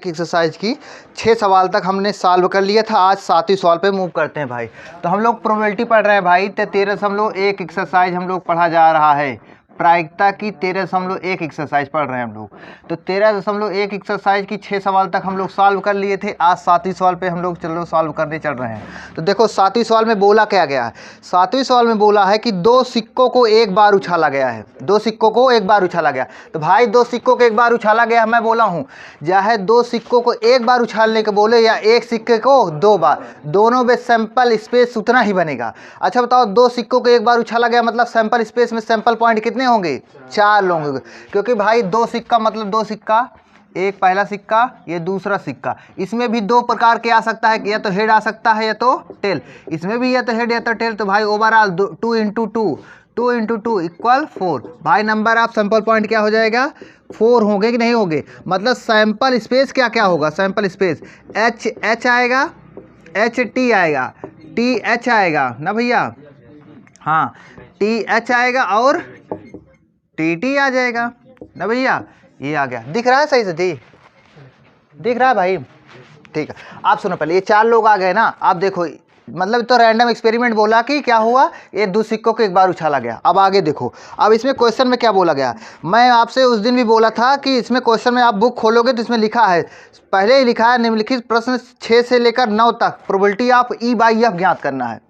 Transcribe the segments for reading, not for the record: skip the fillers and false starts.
Exercise की 6 सवाल तक हमने सॉल्व कर लिया था। आज 7वें सवाल पे मूव करते हैं भाई। तो हम लोग प्रोबेबिलिटी पढ़ रहे हैं भाई। तो 13.1 एक्सरसाइज हम लोग पढ़ा जा रहा है। प्रायिकता की 13.1 एक्सरसाइज पढ़ रहे हैं हम लोग। तो 13.1 एक्सरसाइज की 6 सवाल तक हम लोग सॉल्व कर लिए थे। आज 7वें सवाल पे हम लोग चलो सॉल्व करने चल रहे हैं। तो देखो 7वें सवाल में बोला क्या गया है। 7वें सवाल में बोला है कि 2 सिक्कों को एक बार उछाला गया है। 2 सिक्कों को एक बार उछाला गया। तो भाई 2 सिक्कों को एक बार उछाला गया, मैं बोला हूँ चाहे 2 सिक्कों को एक बार उछालने के बोले या एक सिक्के को 2 बार, दोनों में सैंपल स्पेस उतना ही बनेगा। अच्छा बताओ 2 सिक्कों को एक बार उछाला गया मतलब सैंपल स्पेस में सैंपल पॉइंट कितने होंगे? 4 होंगे। क्योंकि भाई 2 सिक्का मतलब 2 सिक्का, एक पहला सिक्का ये दूसरा सिक्का। इसमें भी 2 प्रकार के आ सकता है, या तो हेड आ सकता है या तो टेल। इसमें भी या तो हेड या तो टेल। तो भाई ओवरऑल 2 इंटू 2 इक्वल 4। भाई नंबर ऑफ सैंपल पॉइंट क्या हो जाएगा? 4 होंगे कि नहीं होंगे? मतलब सैंपल स्पेस क्या क्या होगा? सैंपल स्पेस एच आएगा, एच टी आएगा, टी एच आएगा ना भैया, हाँ टी एच आएगा और टी टी आ जाएगा ना भैया। ये आ गया, दिख रहा है सही से जी? दिख रहा है भाई? ठीक है। आप सुनो पहले, ये 4 लोग आ गए ना। आप देखो मतलब तो रैंडम एक्सपेरिमेंट बोला कि क्या हुआ, ये 2 सिक्कों को एक बार उछाला गया। अब आगे देखो, अब इसमें क्वेश्चन में क्या बोला गया। मैं आपसे उस दिन भी बोला था कि इसमें क्वेश्चन में आप बुक खोलोगे तो इसमें लिखा है, पहले ही लिखा है निम्नलिखित प्रश्न 6 से लेकर 9 तक probability of E by F ज्ञात करना है।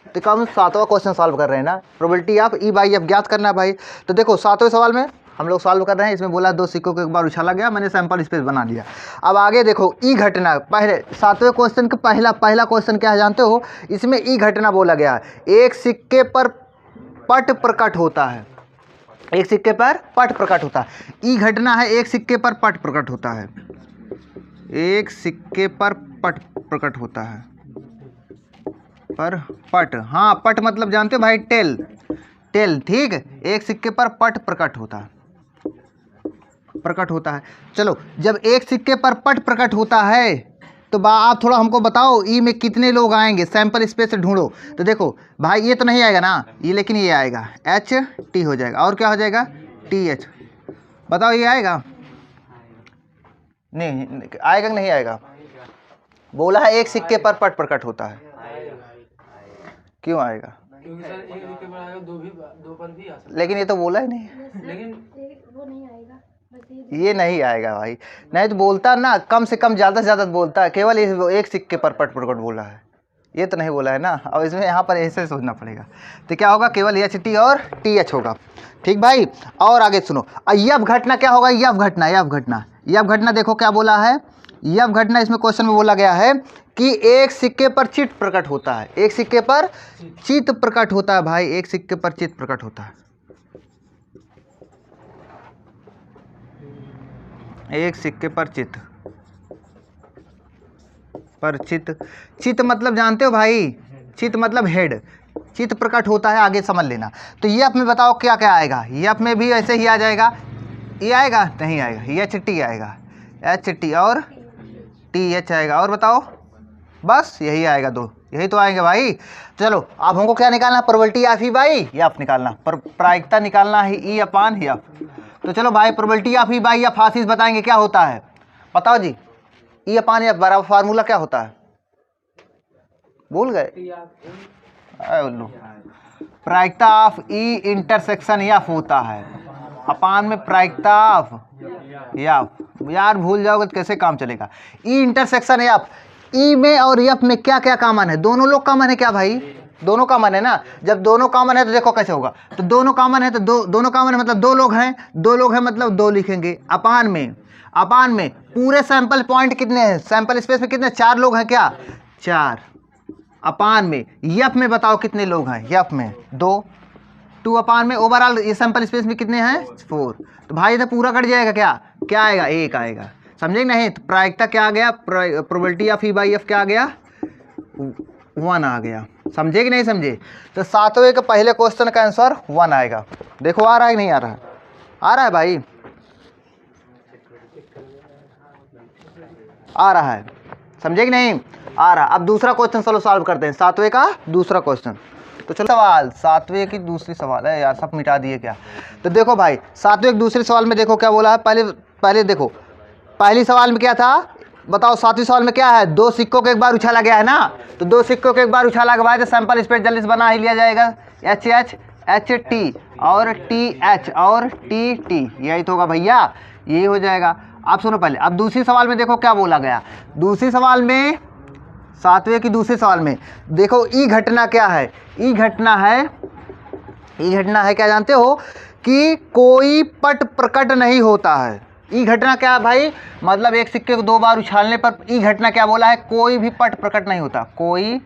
तो क्या हम 7वां क्वेश्चन सॉल्व कर रहे हैं ना, probability of E by F ज्ञात करना है भाई। तो देखो 7वें सवाल में हम लोग सॉल्व कर रहे हैं। इसमें बोला 2 सिक्कों को एक बार उछाला गया, मैंने सैंपल स्पेस बना लिया। अब आगे देखो ई घटना, पहले 7वें क्वेश्चन का पहला क्वेश्चन क्या है जानते हो? इसमें ई घटना बोला गया है। एक सिक्के पर पट प्रकट होता है, एक सिक्के पर पट प्रकट होता है। ई घटना है एक सिक्के पर पट प्रकट होता है, एक सिक्के पर पट प्रकट होता है। पर पट, हाँ पट मतलब जानते हो भाई, टेल, टेल ठीक है। एक सिक्के पर पट प्रकट होता है, प्रकट होता है। चलो जब एक सिक्के पर पट प्रकट होता है तो आप थोड़ा हमको बताओ ई में कितने लोग आएंगे, सैंपल स्पेस से ढूंढो। तो देखो भाई ये तो नहीं आएगा ना ये, लेकिन ये आएगा एच टी हो जाएगा। और क्या हो जाएगा? T H. बताओ ये आएगा? नहीं आएगा कि नहीं आएगा? बोला है एक सिक्के पर पट प्रकट होता है। क्यों आएगा? क्योंकि सर एक सिक्के पर आएगा, दो पर भी आ सकता है। लेकिन ये तो बोला ही नहीं, लेकिन वो नहीं आएगा, ये नहीं आएगा भाई। नहीं तो बोलता ना, कम से कम ज़्यादा से ज़्यादा बोलता है। केवल एक सिक्के पर पट प्रकट बोला है, ये तो नहीं बोला है ना। अब इसमें यहाँ पर ऐसे सोचना पड़ेगा। तो क्या होगा? केवल एच टी और टी एच होगा। ठीक भाई। और आगे सुनो, यफ घटना क्या होगा? यफ घटना, यफ घटना, यफ घटना देखो क्या बोला है। यफ घटना इसमें क्वेश्चन में बोला गया है कि एक सिक्के पर चित्त प्रकट होता है, एक सिक्के पर चित्त प्रकट होता है भाई, एक सिक्के पर चित्त प्रकट होता है। एक सिक्के पर चित्त, पर चित्त, चित्त मतलब जानते हो भाई, चित्त मतलब हेड, चित्त प्रकट होता है, आगे समझ लेना। तो यफ में बताओ क्या क्या आएगा? यफ में भी ऐसे ही आ जाएगा, ये आएगा नहीं आएगा, एच टी आएगा, एच टी और टी एच आएगा। और बताओ, बस यही आएगा, 2 यही तो आएंगे भाई। चलो अब हमको क्या निकालना? Probability of E by F निकालना, प्रायिकता निकालना है ई अपान एफ। तो चलो भाई probability of E by F Ashish बताएंगे क्या होता है, बताओ जी। ई अपान एफ बराबर फार्मूला क्या होता है? भूल गए? उल्लू। प्रायिकता ऑफ ई इंटरसेक्शन एफ होता है, अपान में प्रायिकता ऑफ एफ। यार भूल जाओगे तो कैसे काम चलेगा? ई इंटरसेक्शन एफ, ई में और एफ में क्या क्या कॉमन है? दोनों लोग कॉमन है क्या भाई? दोनों कॉमन है ना। जब दोनों कॉमन है तो देखो कैसे होगा। तो दोनों कॉमन है तो दोनों कॉमन है मतलब 2 लोग हैं, 2 लोग हैं मतलब 2 लिखेंगे। अपान में, अपान में पूरे सैंपल पॉइंट कितने हैं? सैंपल स्पेस में कितने? 4 लोग हैं क्या? 4। अपान में एफ में बताओ कितने लोग हैं? एफ में 2 अपान में ओवरऑल ये सैंपल स्पेस में कितने हैं? 4। तो भाई इधर पूरा कट जाएगा, क्या क्या आएगा? 1 आएगा। समझे नहीं? तो प्रायिकता क्या आ गया? Probability of E by F क्या आ गया? 1 आ गया। समझे कि नहीं समझे? तो 7वें के पहले क्वेश्चन का आंसर 1 आएगा। देखो आ रहा है कि नहीं आ रहा है? आ रहा है भाई, आ रहा है। समझे कि नहीं? आ रहा। अब दूसरा क्वेश्चन चलो सॉल्व करते हैं, 7वें का दूसरा क्वेश्चन। तो चलो सवाल 7वें की दूसरी सवाल है यार, सब मिटा दिए क्या? तो देखो भाई 7वें के दूसरे सवाल में देखो क्या बोला है। पहले देखो पहली सवाल में क्या था? बताओ 7वें सवाल में क्या है, 2 सिक्कों को एक बार उछाला गया है ना, तो 2 सिक्कों को एक बार उछाला के बाद सैंपल स्पेस जल्दी से बना ही लिया जाएगा। एच एच एच टी और टी एच और टी टी, यही तो होगा भैया, यही हो जाएगा। आप सुनो पहले, अब दूसरी सवाल में देखो क्या बोला गया। दूसरी सवाल में 7वें की दूसरे सवाल में देखो ई घटना क्या है। ई घटना है क्या जानते हो कि कोई पट प्रकट नहीं होता है। ई घटना क्या है भाई, मतलब एक सिक्के को 2 बार उछालने पर ई घटना क्या बोला है, कोई भी पट प्रकट नहीं होता। कोई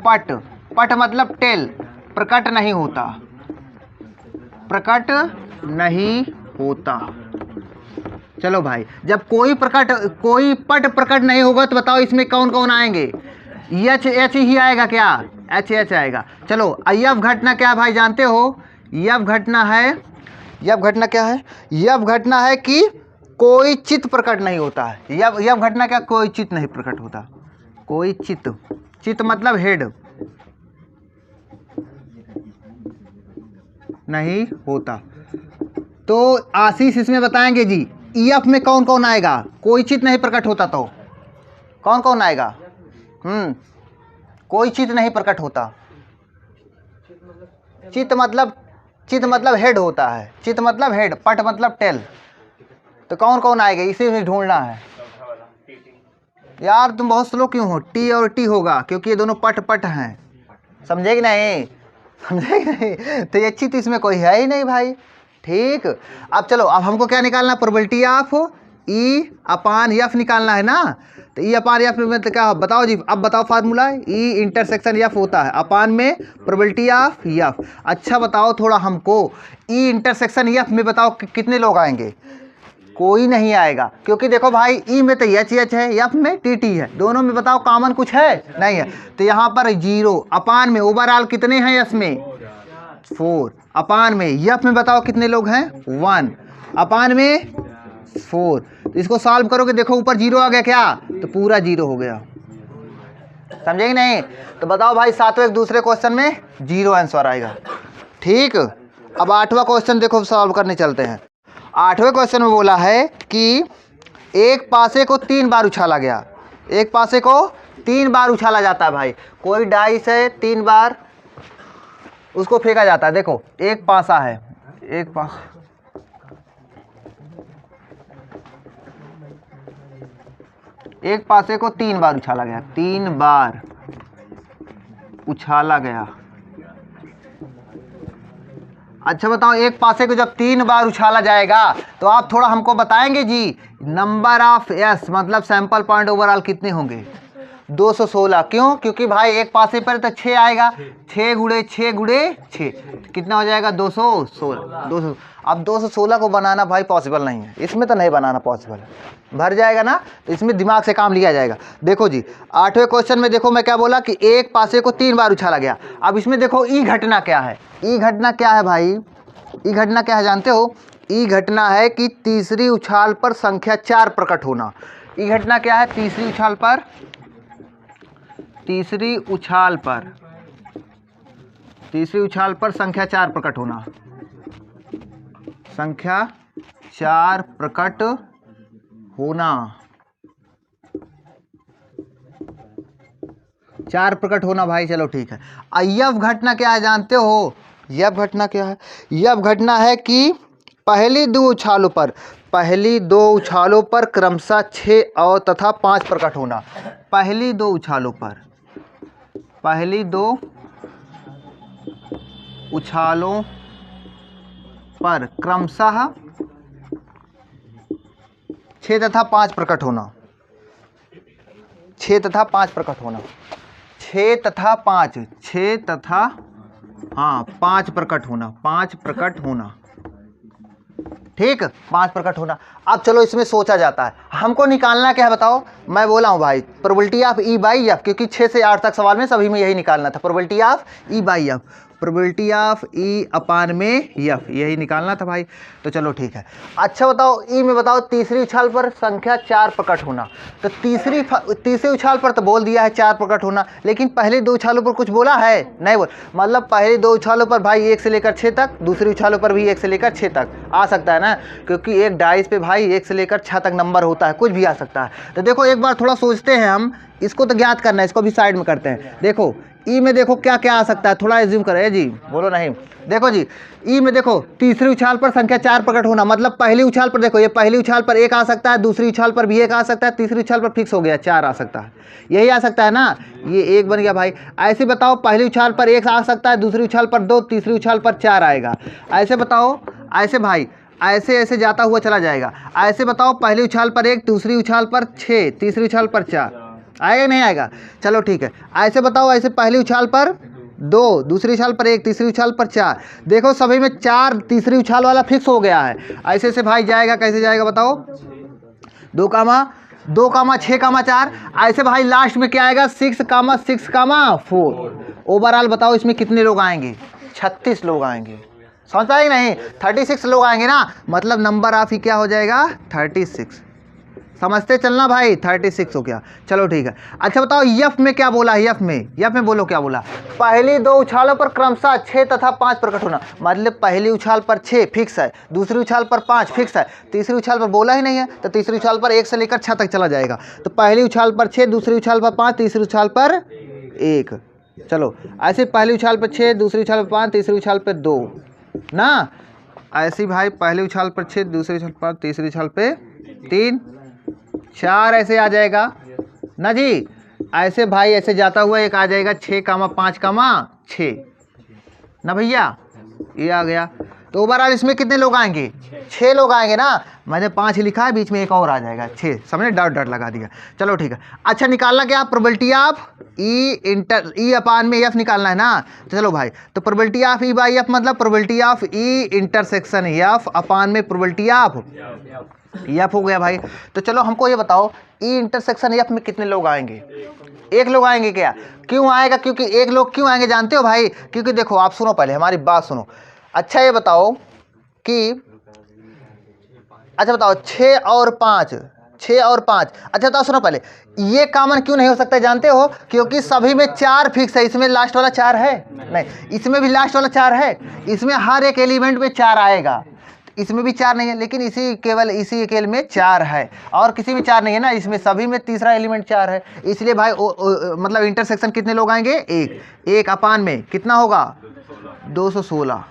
पट, पट मतलब टेल, प्रकट नहीं होता, प्रकट नहीं होता। चलो भाई, जब कोई पट प्रकट नहीं होगा तो बताओ इसमें कौन कौन आएंगे, एच एच ही आएगा क्या, एच एच आएगा। चलो यफ घटना क्या है भाई जानते हो, यफ घटना क्या है, यफ घटना है कि कोई चित्त प्रकट नहीं होता है। यफ घटना क्या, कोई चित्त नहीं प्रकट होता, कोई चित्त मतलब हेड नहीं होता। तो आशीष इसमें बताएंगे जी ईएफ में कौन कौन आएगा, कोई चित्त नहीं प्रकट होता तो कौन कौन आएगा। कोई चित्त नहीं प्रकट होता, चित्त मतलब हेड होता है, चित्त मतलब हेड, पट मतलब टेल, तो कौन कौन आएगा इसे भी ढूंढना है। यार तुम बहुत स्लो क्यों हो, टी और टी होगा क्योंकि ये दोनों पट हैं, समझे कि नहीं, तो ये चित्त इसमें कोई है ही नहीं भाई। ठीक, अब चलो, अब हमको क्या निकालना, probability of E upon F निकालना है ना। तो ई अपान एफ में तो क्या बताओ जी, अब बताओ फार्मूला, ई इंटरसेक्शन एफ होता है अपान में प्रोबेबिलिटी ऑफ एफ। अच्छा बताओ थोड़ा हमको, ई इंटरसेक्शन एफ में बताओ कितने लोग आएंगे, कोई नहीं आएगा, क्योंकि देखो भाई ई में तो एच एच है, एफ में टी टी है, दोनों में बताओ कॉमन कुछ है नहीं है, तो यहाँ पर 0 अपान में ओवरऑल कितने हैं इसमें 4, अपान में एफ में बताओ कितने लोग हैं 1, अपान में 4। तो इसको सॉल्व करोगे देखो ऊपर 0 आ गया क्या, तो पूरा 0 हो गया, समझे कि नहीं। तो बताओ भाई 7वें दूसरे क्वेश्चन में 0 आंसर आएगा। ठीक, अब 8वां क्वेश्चन देखो सॉल्व करने चलते हैं। 8वें क्वेश्चन में बोला है कि एक पासे को 3 बार उछाला गया, एक पासे को 3 बार उछाला जाता है भाई, कोई डाइस है 3 बार उसको फेंका जाता है। देखो एक पासा है, एक पासे को 3 बार उछाला गया, 3 बार उछाला गया। अच्छा बताओ एक पासे को जब 3 बार उछाला जाएगा तो आप थोड़ा हमको बताएंगे जी नंबर ऑफ एस मतलब सैंपल पॉइंट ओवरऑल कितने होंगे, 216। क्यों, क्योंकि भाई एक पासे पर तो 6 आएगा, 6 गुणे 6 कितना हो जाएगा 216। अब 216 को बनाना भाई पॉसिबल नहीं है, इसमें तो नहीं बनाना पॉसिबल है, भर जाएगा ना, तो इसमें दिमाग से काम लिया जाएगा। देखो जी 8वें क्वेश्चन में देखो मैं क्या बोला कि एक पासे को 3 बार उछाला गया। अब इसमें देखो ई घटना क्या है, ई घटना क्या है भाई, ई घटना क्या है जानते हो, ई घटना है कि तीसरी उछाल पर संख्या 4 प्रकट होना। ई घटना क्या है, तीसरी उछाल पर संख्या 4 प्रकट होना, संख्या 4 प्रकट होना, 4 प्रकट होना भाई। चलो ठीक है, यफ घटना क्या है जानते हो, यफ घटना क्या है, यफ घटना है कि पहली 2 उछालों पर क्रमशः 6 और तथा 5 प्रकट होना। पहली 2 उछालों पर क्रमशः 6 तथा 5 प्रकट होना, 6 तथा 5 प्रकट होना, 6 तथा 5 प्रकट होना, 5 प्रकट होना। ठीक, 5 प्रकट होना। अब चलो इसमें सोचा जाता है, हमको निकालना क्या है बताओ। मैं बोला हूँ भाई probability of E by F, क्योंकि 6 से 8 तक सवाल में सभी में यही निकालना था, probability of E by F. Probability of E upon में एफ, यही निकालना था भाई। तो चलो ठीक है। अच्छा बताओ ई में बताओ तीसरी उछाल पर संख्या 4 प्रकट होना। तो तीसरी उछाल पर तो बोल दिया है 4 प्रकट होना, लेकिन पहले 2 उछालों पर कुछ बोला है नहीं बोल, मतलब पहले 2 उछालों पर भाई 1 से लेकर 6 तक, दूसरी उछालों पर भी 1 से लेकर 6 तक आ सकता है ना, क्योंकि एक डाइस पे भाई 1 से लेकर 6 तक नंबर होता है, कुछ भी आ सकता है। तो देखो एक बार थोड़ा सोचते हैं हम, इसको तो ज्ञात करना है, इसको भी साइड में करते हैं। देखो ई में देखो क्या क्या आ सकता है, थोड़ा एज्यूम करें जी, बोलो नहीं। देखो जी ई में देखो तीसरी उछाल पर संख्या 4 प्रकट होना, मतलब पहली उछाल पर देखो, ये पहली उछाल पर 1 आ सकता है, दूसरी उछाल पर भी 1 आ सकता है, तीसरी उछाल पर फिक्स हो गया 4 आ सकता है, यही आ सकता है ना, ये 1 बन गया भाई। ऐसे बताओ पहली उछाल पर 1 आ सकता है, दूसरी उछाल पर 2, तीसरी उछाल पर 4 आएगा। ऐसे बताओ, ऐसे भाई ऐसे ऐसे जाता हुआ चला जाएगा। ऐसे बताओ पहली उछाल पर 1, दूसरी उछाल पर 6, तीसरी उछाल पर 4 आएगा नहीं आएगा। चलो ठीक है। ऐसे बताओ, ऐसे पहली उछाल पर 2, दूसरी उछाल पर 1, तीसरी उछाल पर 4, देखो सभी में 4 तीसरी उछाल वाला फिक्स हो गया है। ऐसे से भाई जाएगा, कैसे जाएगा बताओ, 2 कामा 6 कामा 4, ऐसे भाई लास्ट में क्या आएगा 6 कामा 4। ओवरऑल बताओ इसमें कितने लोग आएंगे, 36 लोग आएंगे। समझ पाए नहीं, 36 लोग आएंगे ना, मतलब नंबर ऑफ ही क्या हो जाएगा 36। समझते चलना भाई, 36 हो गया। चलो ठीक है। अच्छा बताओ यफ में क्या बोला है, यफ में बोलो क्या बोला, पहली 2 उछालों पर क्रमशः 6 तथा 5 प्रकट होना, मतलब पहली उछाल पर 6 फिक्स है, दूसरी उछाल पर 5 फिक्स है, तीसरी उछाल पर बोला ही नहीं है, तो तीसरी उछाल पर 1 से लेकर 6 तक चला जाएगा। तो पहली उछाल पर 6, दूसरी उछाल पर 5, तीसरी उछाल पर 1। चलो ऐसे पहली उछाल पर 6, दूसरी उछाल पर 5, तीसरी उछाल पर 2 ना, ऐसी भाई पहली उछाल पर 6, दूसरी उछाल पर 5, तीसरी उछाल पे 3, 4 ऐसे आ जाएगा ना जी। ऐसे भाई ऐसे जाता हुआ एक आ जाएगा 6 कामा 5 कामा 6 ना भैया, ये आ गया। तो ओवरऑल इसमें कितने लोग आएंगे, 6 लोग आएंगे ना, मैंने 5 ही लिखा है, बीच में एक और आ जाएगा 6, समझे, डॉट डॉट लगा दिया। चलो ठीक है। अच्छा निकालना क्या, प्रोबेबिलिटी ऑफ ई अपान में एफ निकालना है ना। तो चलो भाई, तो probability of E by F मतलब probability of E intersection F upon में प्रोबेबिलिटी ऑफ एफ हो गया भाई। तो चलो हमको ये बताओ ई इंटरसेक्शन एफ में कितने लोग आएंगे, 1 लोग आएंगे क्या, क्यों आएगा, क्योंकि 1 लोग क्यों आएंगे जानते हो भाई, क्योंकि देखो आप सुनो पहले हमारी बात सुनो। अच्छा ये बताओ कि, अच्छा बताओ 6 और 5, अच्छा बताओ सुनो पहले, ये कॉमन क्यों नहीं हो सकता जानते हो, क्योंकि सभी में 4 फिक्स है, इसमें लास्ट वाला 4 है नहीं, इसमें भी लास्ट वाला 4 है, इसमें हर एक एलिमेंट में 4 आएगा, इसमें भी 4 नहीं है, लेकिन केवल इसी अकेले में 4 है, और किसी में 4 नहीं है ना, इसमें सभी में तीसरा एलिमेंट 4 है, इसलिए भाई मतलब इंटरसेक्शन कितने लोग आएंगे, 1 अपान में कितना होगा 216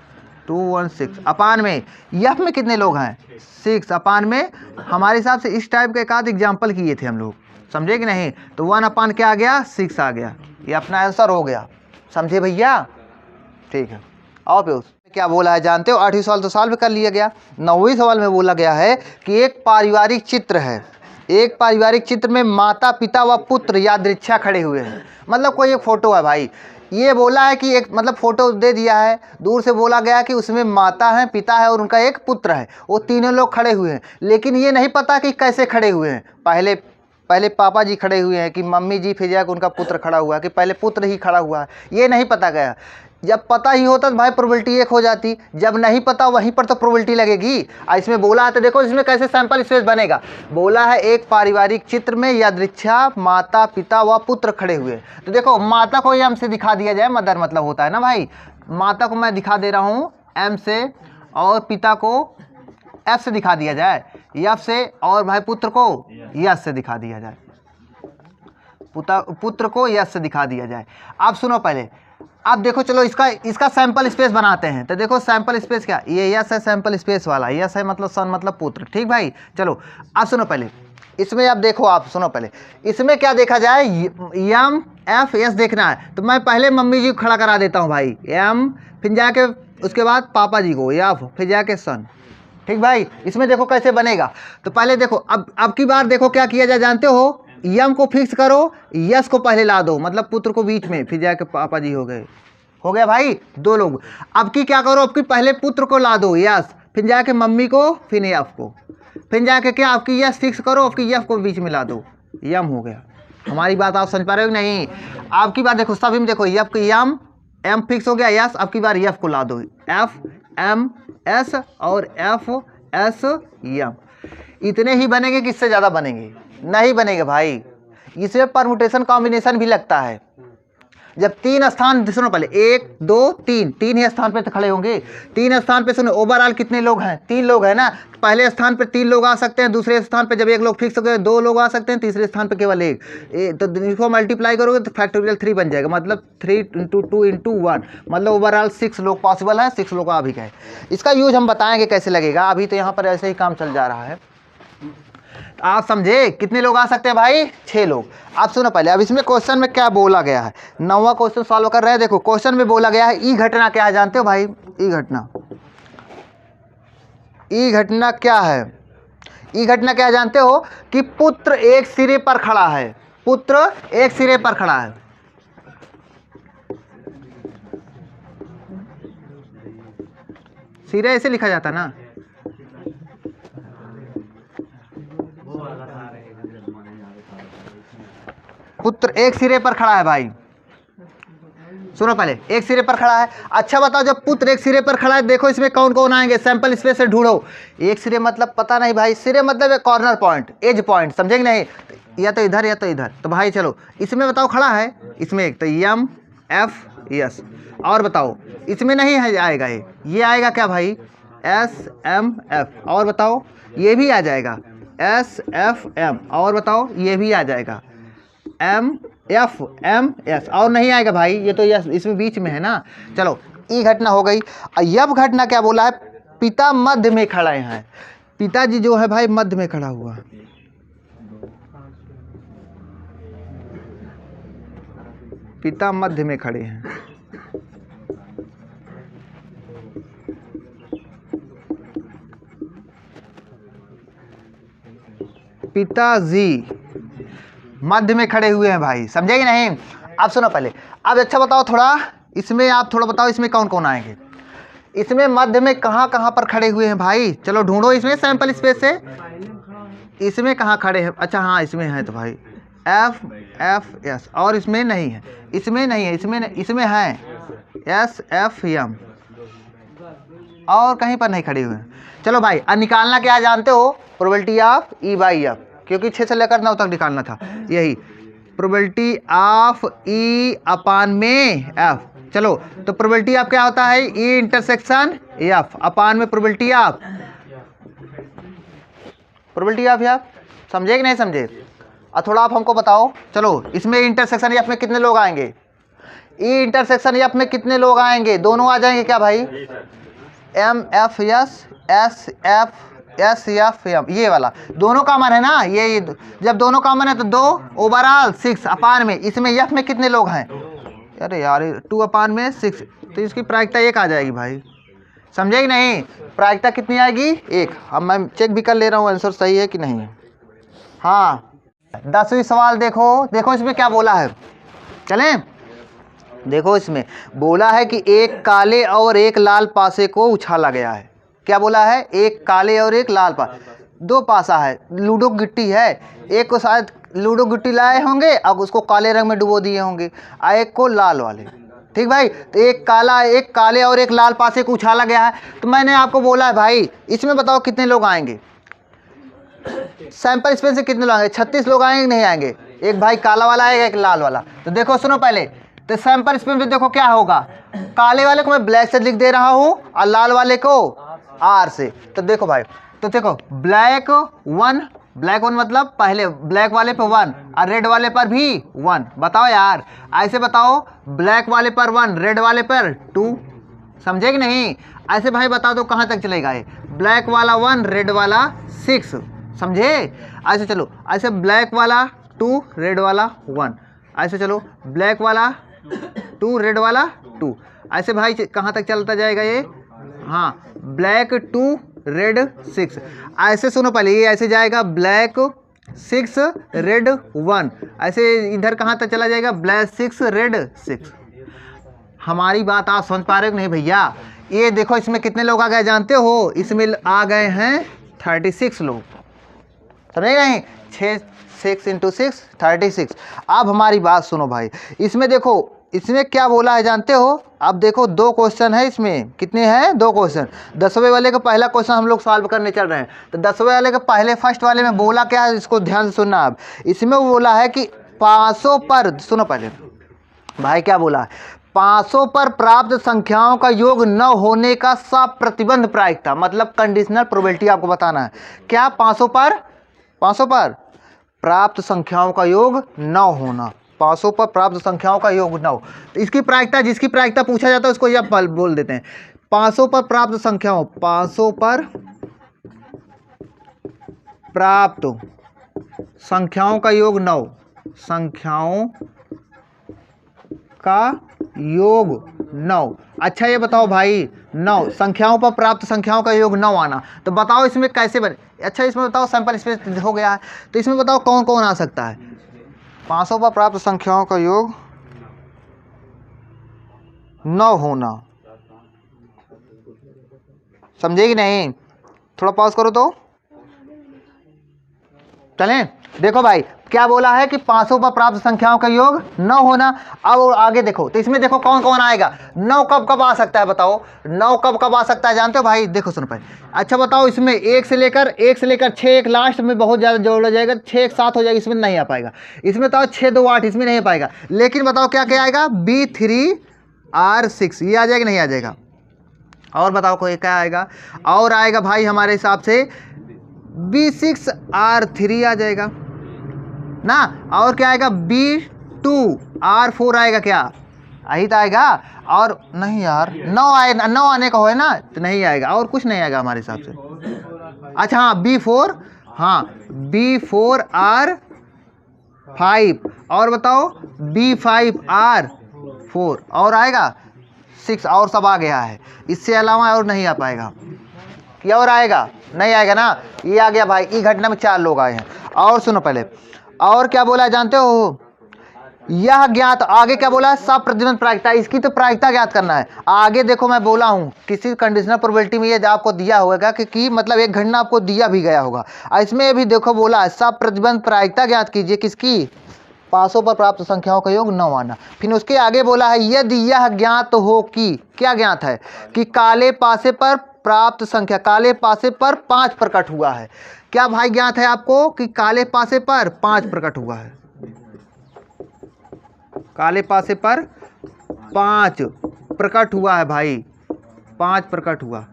216 अपान में यफ में कितने लोग हैं 6 अपान में, हमारे हिसाब से इस टाइप का एक आध एग्जाम्पल किए थे हम लोग, समझे कि नहीं। तो 1 अपान क्या आ गया 6 आ गया, ये अपना आंसर हो गया, समझे भैया, ठीक है। और फिर क्या बोला है जानते हो, 8वीं सवाल तो सॉल्व कर लिया गया। 9वीं सवाल में बोला गया है कि एक पारिवारिक चित्र है, एक पारिवारिक चित्र में माता पिता व पुत्र यादृच्छा खड़े हुए हैं, मतलब कोई एक फोटो है भाई, ये बोला है कि एक मतलब फोटो दे दिया है, दूर से बोला गया कि उसमें माता है, पिता है और उनका एक पुत्र है, वो तीनों लोग खड़े हुए हैं, लेकिन ये नहीं पता कि कैसे खड़े हुए हैं, पहले पापा जी खड़े हुए हैं कि मम्मी जी, फिर जाकर उनका पुत्र खड़ा हुआ है कि पहले पुत्र ही खड़ा हुआ है, ये नहीं पता गया। जब पता ही होता तो भाई प्रोबेबिलिटी 1 हो जाती, जब नहीं पता वहीं पर तो प्रोबेबिलिटी लगेगी। इसमें बोला है तो देखो इसमें कैसे सैंपल स्पेस बनेगा, बोला है एक पारिवारिक चित्र में यादृच्छा माता पिता व पुत्र खड़े हुए, तो देखो माता को एम से दिखा दिया जाए, मदर मतलब होता है ना भाई, माता को मैं दिखा दे रहा हूँ एम से, और पिता को एफ से दिखा दिया जाए, एफ से, और भाई पुत्र को यस से दिखा दिया जाए, पुत्र को यस से दिखा दिया जाए। अब सुनो पहले, अब देखो चलो इसका सैंपल स्पेस बनाते हैं, तो देखो सैंपल स्पेस क्या, ये यस है सैंपल स्पेस वाला, यस है मतलब सन मतलब पुत्र, ठीक भाई। चलो अब सुनो पहले, इसमें अब देखो, आप सुनो पहले, इसमें क्या देखा जाए, एम एफ एस देखना है, तो मैं पहले मम्मी जी को खड़ा करा देता हूँ भाई, एम, फिर जाके उसके बाद पापा जी को एफ, फिर जाके सन, ठीक भाई। इसमें देखो कैसे बनेगा, तो पहले देखो अब की बार देखो क्या किया जाए जानते हो, यम को फिक्स करो, यस को पहले ला दो, मतलब पुत्र को बीच में, फिर जाके पापा जी हो गया भाई 2 लोग। अब की क्या करो, अब की पहले पुत्र को ला दो यस, फिर जाके मम्मी को, फिर यफ को, फिर जाके क्या आपकी यस फिक्स करो, आपकी यफ को बीच में ला दो, यम हो गया। हमारी बात आप समझ पा रहे हो नहीं। आपकी बात देखो सभी में देखो, यफ की यम, एम फिक्स हो गया, यस। अब की बार एफ को ला दो, एफ एम एस और एफ एस एम। इतने ही बनेंगे कि इससे ज़्यादा बनेंगे? नहीं बनेंगे भाई। इसमें परमुटेशन कॉम्बिनेशन भी लगता है। जब तीन स्थान, सुनो पहले, 1 2 3, तीन ही स्थान पे तो खड़े होंगे। तीन स्थान पे सुनो, ओवरऑल कितने लोग हैं? 3 लोग हैं ना। पहले स्थान पे 3 लोग आ सकते हैं, दूसरे स्थान पे जब 1 लोग फिक्स हो गए 2 लोग आ सकते हैं, तीसरे स्थान पे केवल 1। तो इसको मल्टीप्लाई करोगे तो फैक्टोरियल 3 बन जाएगा, मतलब 3 × 2 × 1, मतलब ओवरऑल 6 लोग पॉसिबल है। 6 लोग आ भी गए। इसका यूज हम बताएंगे कैसे लगेगा, अभी तो यहाँ पर ऐसे ही काम चल जा रहा है। आप समझे? कितने लोग आ सकते हैं भाई? 6 लोग। आप सुनो पहले, अब इसमें क्वेश्चन में क्या बोला गया है। 9वां क्वेश्चन सॉल्व कर रहे हैं। देखो क्वेश्चन में बोला गया है ई घटना क्या है, जानते हो भाई? ई घटना, ई घटना क्या है? ई घटना क्या है जानते हो? कि पुत्र एक सिरे पर खड़ा है, पुत्र एक सिरे पर खड़ा है। सिरे ऐसे लिखा जाता ना। पुत्र एक सिरे पर खड़ा है भाई। सुनो पहले, एक सिरे पर खड़ा है। अच्छा बताओ, जब पुत्र एक सिरे पर खड़ा है, देखो इसमें कौन कौन आएंगे, सैंपल स्पेस से ढूंढो। एक सिरे मतलब पता नहीं भाई, सिरे मतलब एक कॉर्नर पॉइंट, एज पॉइंट, समझेंगे नहीं? या तो इधर या तो इधर। तो भाई चलो, इसमें बताओ खड़ा है, इसमें एक तो एम एफ एस। और बताओ इसमें नहीं है, आएगा ये आएगा क्या भाई? S M F. और बताओ ये भी आ जाएगा एस एफ एम। और बताओ ये भी आ जाएगा एम एफ एम एस। और नहीं आएगा भाई, ये तो यस इसमें बीच में है ना। चलो, ई घटना हो गई। यब घटना क्या बोला है? पिता मध्य में खड़े हैं। पिताजी जो है भाई मध्य में खड़ा हुआ, पिता मध्य में खड़े हैं। पिताजी मध्य में खड़े हुए हैं भाई, समझे कि नहीं? अब सुनो पहले, अब अच्छा बताओ थोड़ा, इसमें आप थोड़ा बताओ इसमें कौन कौन आएंगे। इसमें मध्य में कहाँ कहाँ पर खड़े हुए हैं भाई? चलो ढूंढो इसमें सैंपल स्पेस से। इसमें कहाँ खड़े हैं? अच्छा हाँ, इसमें है तो भाई एफ एफ एस। और इसमें नहीं है, इसमें नहीं है, इसमें है एस एफ एम। और कहीं पर नहीं खड़े हुए हैं। चलो भाई, अब निकालना क्या जानते हो? Probability of E by F, क्योंकि 6 से लेकर 9 तक निकालना था। यही प्रोबेबिलिटी ऑफ ई अपान में एफ। चलो, तो प्रोबेबिलिटी ऑफ क्या होता है? ई इंटरसेक्शन एफ अपान में probability of, probability of F. समझे कि नहीं समझे? और थोड़ा आप हमको बताओ। चलो, इसमें इंटरसेक्शन एफ में कितने लोग आएंगे? ई इंटरसेक्शन एफ में कितने लोग आएंगे? दोनों आ जाएंगे क्या भाई? M F S S F S F M, ये वाला दोनों कॉमन है ना। ये जब दोनों कॉमन है तो 2 ओवरऑल 6 अपान में, इसमें एफ में कितने लोग हैं? अरे यार 2 अपान में 6, तो इसकी प्रायिकता 1 आ जाएगी भाई। समझे कि नहीं? प्रायिकता कितनी आएगी? 1। अब मैं चेक भी कर ले रहा हूँ आंसर सही है कि नहीं है। हाँ, 10वीं सवाल देखो, देखो इसमें क्या बोला है। चलें, देखो इसमें बोला है कि एक काले और एक लाल पासे को उछाला गया है। क्या बोला है? एक काले और एक लाल पास, 2 पासा है, लूडो गिट्टी है। एक को शायद लूडो गिट्टी लाए होंगे, अब उसको काले रंग में डुबो दिए होंगे, और एक को लाल वाले। ठीक भाई, तो एक काले और एक लाल पासे को उछाला गया है। तो मैंने आपको बोला है भाई, इसमें बताओ कितने लोग आएंगे? सैंपल स्पेस से कितने लोग आएंगे? 36 लोग आएंगे नहीं आएंगे? एक भाई काला वाला आएगा, एक लाल वाला। तो देखो सुनो पहले, तो सैंपल स्पेस में देखो क्या होगा। काले वाले को मैं ब्लैक से लिख दे रहा हूँ और लाल वाले को आर से। तो देखो भाई, तो देखो ब्लैक 1 मतलब पहले ब्लैक वाले पे 1 और रेड वाले पर भी 1। बताओ यार, ऐसे बताओ, ब्लैक वाले पर 1, रेड वाले पर 2। समझे कि नहीं? ऐसे भाई बता दो कहाँ तक चलेगा ये? ब्लैक वाला 1, रेड वाला 6। समझे? ऐसे चलो, ऐसे ब्लैक वाला 2, रेड वाला 1। ऐसे चलो, ब्लैक वाला 2, रेड वाला 2। ऐसे भाई कहाँ तक चलता जाएगा ये? हाँ, ब्लैक 2, रेड 6। ऐसे सुनो पहले, ये ऐसे जाएगा ब्लैक 6, रेड 1। ऐसे इधर कहाँ तक चला जाएगा? Black 6, red 6। हमारी बात आप समझ पा रहे हो नहीं भैया? ये देखो इसमें कितने लोग आ गए जानते हो? इसमें आ गए हैं 36 लोग। समझे नहीं? 6 × 6 36। अब हमारी बात सुनो भाई, इसमें देखो इसमें क्या बोला है जानते हो? अब देखो 2 क्वेश्चन है इसमें, कितने हैं? 2 क्वेश्चन। 10वें वाले का पहला क्वेश्चन हम लोग सॉल्व करने चल रहे हैं। तो 10वें वाले का पहले फर्स्ट वाले में बोला क्या है, इसको ध्यान से सुनना। अब इसमें वो बोला है कि 500 पर, सुनो पहले भाई क्या बोला है, 500 पर प्राप्त संख्याओं का योग न होने का सप्रतिबंध प्रायिकता, मतलब कंडीशनल प्रोबेबिलिटी आपको बताना है। क्या? 500 पर प्राप्त संख्याओं का योग न होना, 500 पर प्राप्त संख्याओं का योग न हो, तो इसकी प्रायिकता, जिसकी प्रायिकता पूछा जाता है उसको यह बोल देते हैं 500 पर प्राप्त संख्याओं, 500 पर प्राप्त संख्याओं का योग 9, संख्याओं का योग 9। अच्छा ये बताओ भाई, 9 संख्याओं पर प्राप्त संख्याओं का योग 9 आना, तो बताओ इसमें कैसे बने? अच्छा इसमें बताओ, सैंपल स्पेस हो गया है, तो इसमें बताओ कौन कौन आ सकता है? 500 पर प्राप्त संख्याओं का योग 9 होना, समझे कि नहीं? थोड़ा पॉज करो तो चलें। देखो भाई क्या बोला है कि 500 पर प्राप्त संख्याओं का योग 9 होना। अब आगे देखो, तो इसमें देखो कौन कौन आएगा। 9 कब कब आ सकता है बताओ? 9 कब कब आ सकता है जानते हो भाई? देखो सुनो पहले। अच्छा बताओ, इसमें 1 से लेकर 6, एक लास्ट में बहुत ज़्यादा जोड़ा जाएगा, 6 एक साथ हो जाएगा, इसमें नहीं आ पाएगा। इसमें बताओ 6 2 8, इसमें नहीं आ पाएगा। लेकिन बताओ क्या क्या आएगा? B3R6, ये आ जाएगा नहीं आ जाएगा? और बताओ कोई क्या आएगा? और आएगा भाई हमारे हिसाब से B6R3 आ जाएगा ना। और क्या आएगा? B2R4 आएगा क्या? यही तो आएगा। और नहीं यार, 9 आने का हो है ना, तो नहीं आएगा, और कुछ नहीं आएगा हमारे हिसाब से। अच्छा हाँ B4, हाँ B4R5, और बताओ B5R4, और आएगा 6, और सब आ गया है। इससे अलावा और नहीं आ पाएगा। क्या और आएगा? नहीं आएगा ना। ये आ गया भाई, ई घटना में 4 लोग आए हैं। और सुनो पहले, और क्या बोला है जानते हो? यह ज्ञात, आगे क्या बोला है? सप्रतिबंध प्रायिकता, इसकी तो प्रायिकता ज्ञात करना है। आगे देखो मैं बोला हूँ, किसी कंडीशनल प्रोबेबिलिटी में ये आपको दिया होगा कि मतलब एक घटना आपको दिया भी गया होगा। इसमें भी देखो बोला है सप्रतिबंध प्रायिकता ज्ञात कीजिए, किसकी? 500 पर प्राप्त संख्याओं का योग 9 आना। फिर उसके आगे बोला है यदि यह ज्ञात हो कि, क्या ज्ञात है? कि काले पासे पर प्राप्त संख्या, काले पासे पर 5 प्रकट हुआ है। क्या भाई ज्ञात है आपको कि काले पासे पर 5 प्रकट हुआ है? काले पासे पर 5 प्रकट हुआ है भाई, 5 प्रकट हुआ।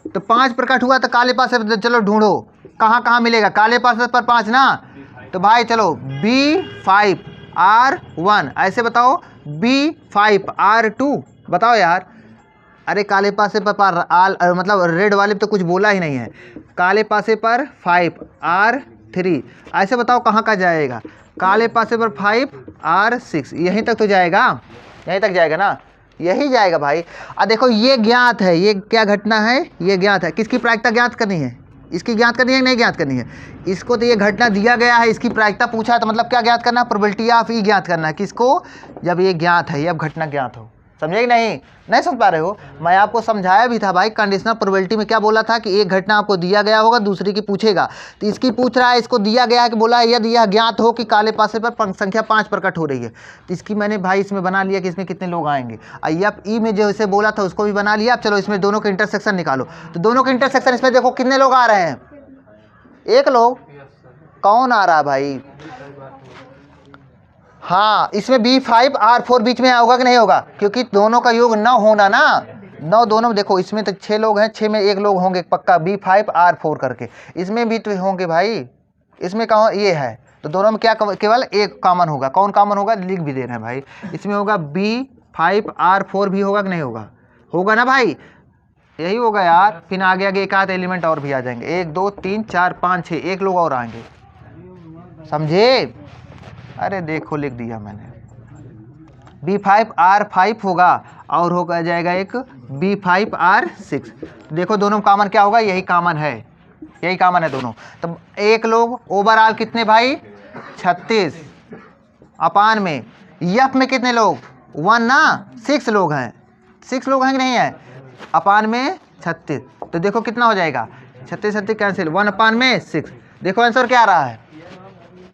तो 5 प्रकट हुआ तो काले पासे पर चलो ढूंढो कहाँ कहाँ मिलेगा। काले पासे पर 5 ना, तो भाई चलो B5R1, ऐसे बताओ B5R2, बताओ यार। अरे काले पासे पर मतलब रेड वाले तो कुछ बोला ही नहीं है। काले पासे पर 5R3, ऐसे बताओ कहाँ का जाएगा? काले पासे पर 5R6, यहीं तक तो जाएगा, यहीं तक जाएगा ना, यही जाएगा भाई। देखो ये ज्ञात है, ये क्या घटना है? ये ज्ञात है। किसकी प्रायिकता ज्ञात करनी है? इसकी ज्ञात करनी है कि नहीं ज्ञात करनी है? इसको तो ये घटना दिया गया है, इसकी प्रायिकता पूछा है, तो मतलब क्या ज्ञात करना है? प्रोबेबिलिटी ऑफ ई ज्ञात करना है। किसको? जब ये ज्ञात है, ये अब घटना ज्ञात हो। समझे कि नहीं? नहीं समझ पा रहे हो? मैं आपको समझाया भी था भाई, कंडीशनल प्रोबेबिलिटी में क्या बोला था कि एक घटना आपको दिया गया होगा, दूसरी की पूछेगा, तो इसकी पूछ रहा है, इसको दिया गया है कि बोला है यदि यह ज्ञात हो कि काले पासे पर संख्या 5 प्रकट हो रही है, तो इसकी मैंने भाई इसमें बना लिया कि इसमें कितने लोग आएंगे। अब ई में जो इसे बोला था उसको भी बना लिया। अब चलो इसमें दोनों के इंटरसेक्शन निकालो, तो दोनों के इंटरसेक्शन इसमें देखो कितने लोग आ रहे हैं? 1 लोग। कौन आ रहा है भाई? हाँ, इसमें B5R4 बीच में होगा कि नहीं होगा? क्योंकि दोनों का योग 9 होना ना, 9 दोनों में। देखो इसमें तो 6 लोग हैं, 6 में 1 लोग होंगे पक्का, B5R4 करके। इसमें भी तो होंगे भाई, इसमें कहाँ ये है, तो दोनों में क्या केवल एक कॉमन होगा। कौन कॉमन होगा? लिख भी दे रहे हैं भाई। इसमें होगा B5R4 भी होगा कि नहीं होगा? होगा ना भाई, यही होगा यार। फिर आगे आगे एक आध एलिमेंट और भी आ जाएंगे, 1 2 3 4 5 6, 1 लोग और आएंगे। समझे? अरे देखो लिख दिया मैंने, B5R5 होगा और होगा जाएगा एक B5R6। देखो दोनों में कॉमन क्या होगा? यही कॉमन है, यही कॉमन है दोनों। तो 1 लोग ओवरऑल कितने भाई? 36 अपान में यफ में कितने लोग? 1 ना, 6 लोग हैं, 6 लोग हैं कि नहीं है? अपान में 36, तो देखो कितना हो जाएगा? 36 36 कैंसिल, 1 अपान में 6। देखो आंसर क्या आ रहा है?